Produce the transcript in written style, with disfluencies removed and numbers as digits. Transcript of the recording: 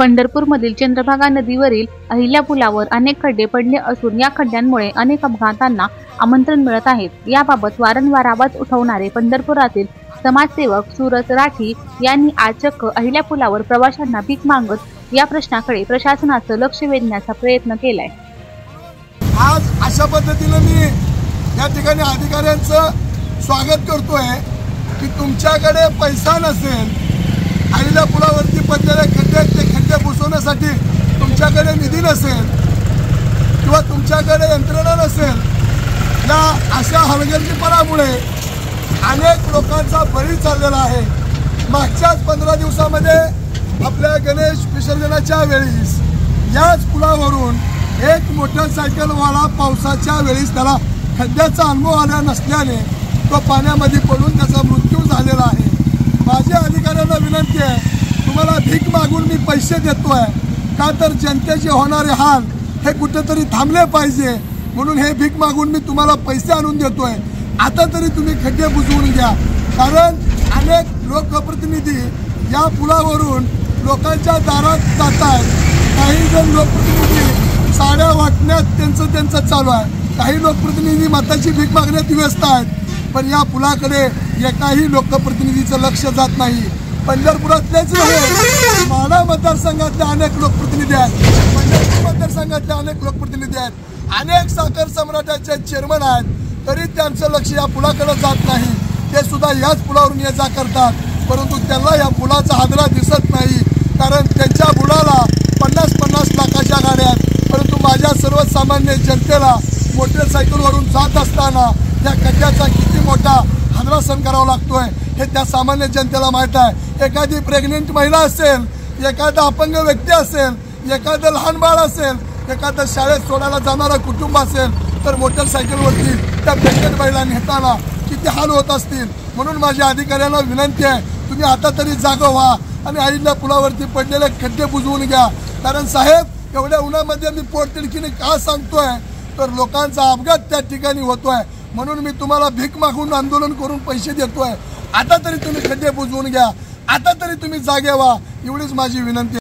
पंढरपूरमधील चंद्रभागा नदीवरील अहिल्या पुलावर अनेक खड्डे पडले असून या खड्ड्यांमुळे अनेक अपघातांना आमंत्रण मिळत आहे। याबाबत वारंवार आवाज उठवणारे पंढरपुरातील समाजसेवक सुरज राठी यांनी आज चक्क अहिल्या पुलावर प्रवाशांना भीक मागत या प्रश्नाकडे प्रशासनाचं लक्ष वेधण्याचा प्रयत्न केलाय। आज अशा पद्धतीने मी या ठिकाणी अधिकाऱ्यांचं स्वागत करतोय की तुमच्याकडे पैसा नसेल, अहिल्या पुलावरती पडलेले खड्डे पुसवण्यासाठी तुमच्याकडे निधी नसेल किंवा तुमच्याकडे यंत्रणा नसेल, या अशा हलगर्जीपणामुळे अनेक लोकांचा बळी चाललेला आहे। मागच्याच 15 दिवसामध्ये आपल्या गणेश विसर्जनाच्या वेळीस याच पुलावरून एक मोटरसायकलवाला पावसाच्या वेळीस त्याला खड्ड्याचा अनुभव आला नसल्याने तो पाण्यामध्ये पडून त्याचा मृत्यू झालेला आहे। माझ्या अधिकाऱ्यांना विनंती आहे, तुम्हाला भीक मागून मी पैसे देतोय का तर जनतेचे होणारे हाल हे कुठेतरी थांबले पाहिजे, म्हणून हे भीक मागून मी तुम्हाला पैसे आणून देतोय। आता तरी तुम्ही खड्डे बुजवून घ्या, कारण अनेक लोकप्रतिनिधी या पुलावरून लोकांच्या दारात जात आहेत। काही जण लोकप्रतिनिधी साड्या वाटण्यात त्यांचं चालू आहे, काही लोकप्रतिनिधी मताची भीक मागण्यात व्यस्त आहेत, पण या पुलाकडे एकाही लोकप्रतिनिधीचं लक्ष जात नाही। पंढरपुरातलेच नव्हे, माढा मतदारसंघातले अनेक लोकप्रतिनिधी आहेत, पंढरपूर मतदारसंघातले अनेक लोकप्रतिनिधी आहेत, अनेक साखर सम्राटाचे चेअरमन आहेत, तरी त्यांचं लक्ष या पुलाकडे जात नाही। ते सुद्धा याच पुलावरून ये जा करतात, परंतु त्यांना या पुलाचा हादरा दिसत नाही, कारण त्यांच्या बुडाला 50-50 लाखाच्या गाड्या आहेत, परंतु माझ्या सर्वसामान्य जनतेला मोटरसायकलवरून जात असताना या खड्ड्याचा किती मोठा हादरा सहन करावा लागतोय हे त्या सामान्य जनतेला माहीत आहे। एखादी प्रेग्नेंट महिला असेल, एखादा अपंग व्यक्ती असेल, एखादं लहान बाळ असेल, एखादं शाळेत सोडायला जाणारा कुटुंब असेल, तर मोटरसायकलवरती त्या प्रेग्नेंट महिला नेताना किती हाल होत असतील। म्हणून माझ्या अधिकाऱ्यांना विनंती आहे, तुम्ही आता तरी जागा व्हा आणि अहिल्या पुलावरती पडलेले खड्डे बुजवून घ्या। कारण साहेब, एवढ्या उन्हामध्ये मी पोटतिडकीने का सांगतोय तर लोकांचा अपघात त्या ठिकाणी होतोय, म्हणून मी तुम्हाला भीक मागून आंदोलन करून पैसे देतोय। आता तरी तुम्ही खड्डे बुजवून घ्या, आता तरी तुम्ही जागे व्हा, एवढीच माझी विनंती।